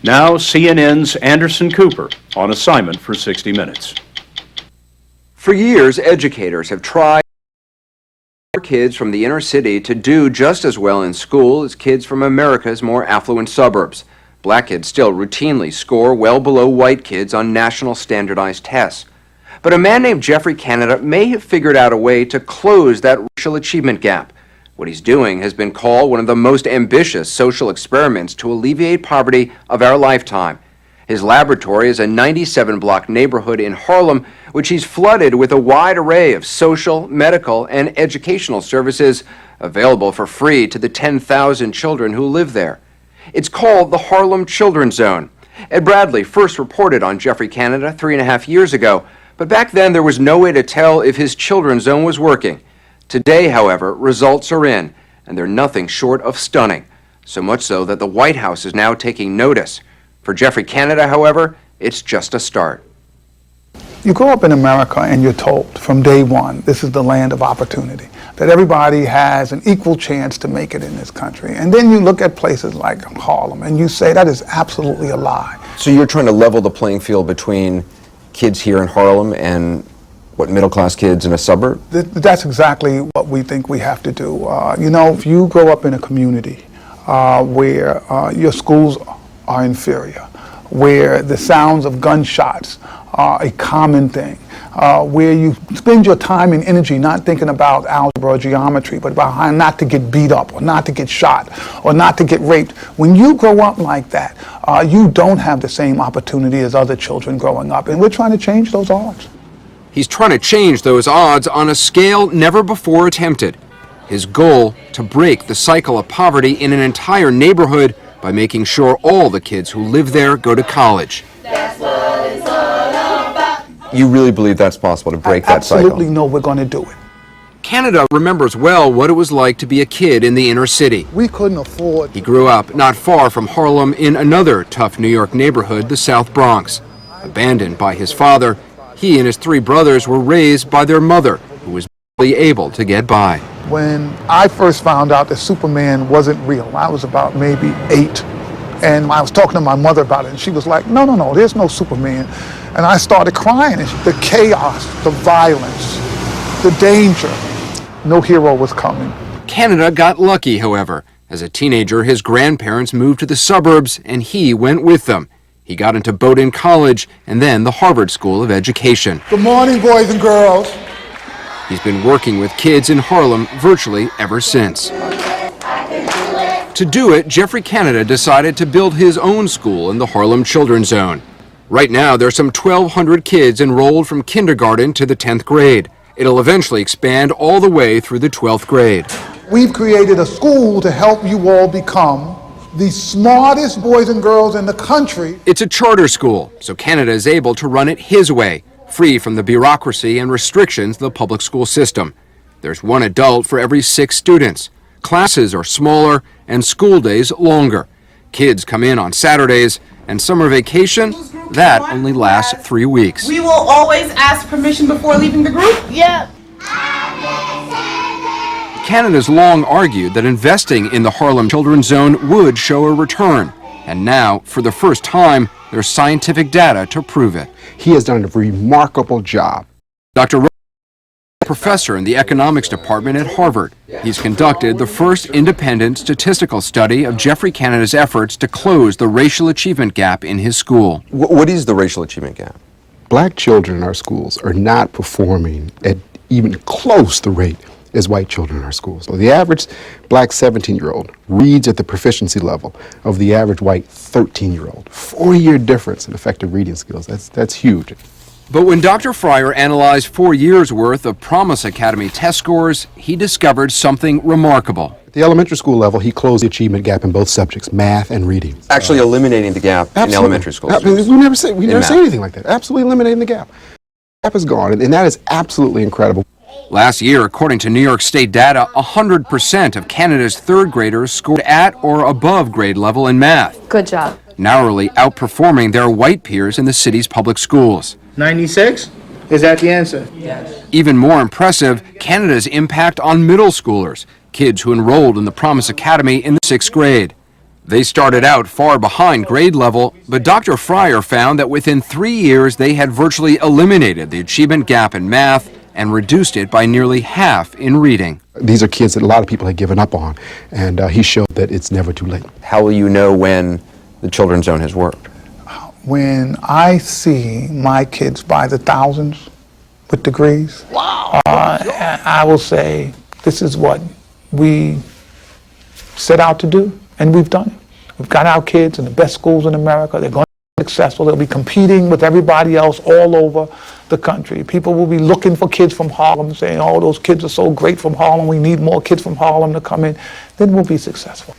Now, CNN's Anderson Cooper on assignment for 60 Minutes. For years, educators have tried for kids from the inner city to do just as well in school as kids from America's more affluent suburbs. Black kids still routinely score well below white kids on national standardized tests. But a man named Geoffrey Canada may have figured out a way to close that racial achievement gap. What he's doing has been called one of the most ambitious social experiments to alleviate poverty of our lifetime. His laboratory is a 97-block neighborhood in Harlem, which he's flooded with a wide array of social, medical, and educational services available for free to the 10,000 children who live there. It's called the Harlem Children's Zone. Ed Bradley first reported on Geoffrey Canada 3.5 years ago, but back then there was no way to tell if his Children's Zone was working. Today, however, results are in, and they're nothing short of stunning. So much so that the White House is now taking notice. For Geoffrey Canada, however, it's just a start. You grow up in America and you're told from day one, this is the land of opportunity, that everybody has an equal chance to make it in this country. And then you look at places like Harlem and you say that is absolutely a lie. So you're trying to level the playing field between kids here in Harlem and middle-class kids in a suburb? That's exactly what we think we have to do. If you grow up in a community where your schools are inferior, where the sounds of gunshots are a common thing, where you spend your time and energy not thinking about algebra or geometry, but about how not to get beat up or not to get shot or not to get raped. When you grow up like that, you don't have the same opportunity as other children growing up, and we're trying to change those odds. He's trying to change those odds on a scale never before attempted. His goal, to break the cycle of poverty in an entire neighborhood by making sure all the kids who live there go to college. That's what it's all about. You really believe that's possible, to break that cycle? Absolutely know we're going to do it. Canada remembers well what it was like to be a kid in the inner city. We couldn't afford. He grew up not far from Harlem in another tough New York neighborhood, the South Bronx. Abandoned by his father, he and his 3 brothers were raised by their mother, who was barely able to get by. When I first found out that Superman wasn't real, I was about maybe 8. And I was talking to my mother about it, and she was like, no, there's no Superman. And I started crying. And the chaos, the violence, the danger, no hero was coming. Canada got lucky, however. As a teenager, his grandparents moved to the suburbs, and he went with them. He got into Bowdoin College and then the Harvard School of Education. Good morning, boys and girls. He's been working with kids in Harlem virtually ever since. To do it, Geoffrey Canada decided to build his own school in the Harlem Children's Zone. Right now, there's some 1,200 kids enrolled from kindergarten to the 10th grade. It'll eventually expand all the way through the 12th grade. We've created a school to help you all become the smartest boys and girls in the country. It's a charter school, so Canada is able to run it his way, free from the bureaucracy and restrictions of the public school system. There's 1 adult for every 6 students. Classes are smaller and school days longer. Kids come in on Saturdays, and summer vacation, that only lasts 3 weeks. We will always ask permission before leaving the group? Yep. Canada's long argued that investing in the Harlem Children's Zone would show a return. And now, for the first time, there's scientific data to prove it. He has done a remarkable job. Dr. Rowe is a professor in the economics department at Harvard. He's conducted the first independent statistical study of Geoffrey Canada's efforts to close the racial achievement gap in his school. What is the racial achievement gap? Black children in our schools are not performing at even close the rate as white children in our schools. So the average black 17-year-old reads at the proficiency level of the average white 13-year-old. 4-year difference in effective reading skills. That's huge. But when Dr. Fryer analyzed 4 years' worth of Promise Academy test scores, he discovered something remarkable. At the elementary school level, he closed the achievement gap in both subjects, math and reading. Actually eliminating the gap in elementary schools. We never say anything like that. Absolutely eliminating the gap. The gap is gone, and that is absolutely incredible. Last year, according to New York State data, 100% of Canada's 3rd graders scored at or above grade level in math. Good job. Narrowly outperforming their white peers in the city's public schools. 96? Is that the answer? Yes. Even more impressive, Canada's impact on middle schoolers, kids who enrolled in the Promise Academy in the 6th grade. They started out far behind grade level, but Dr. Fryer found that within 3 years they had virtually eliminated the achievement gap in math and reduced it by nearly half in reading. These are kids that a lot of people had given up on, and he showed that it's never too late. How will you know when the Children's Zone has worked? When I see my kids by the thousands with degrees, I will say this is what we set out to do, and we've done it. We've got our kids in the best schools in America. They're going to be successful. They'll be competing with everybody else all over the country. People will be looking for kids from Harlem, saying, oh, those kids are so great from Harlem. We need more kids from Harlem to come in. Then we'll be successful.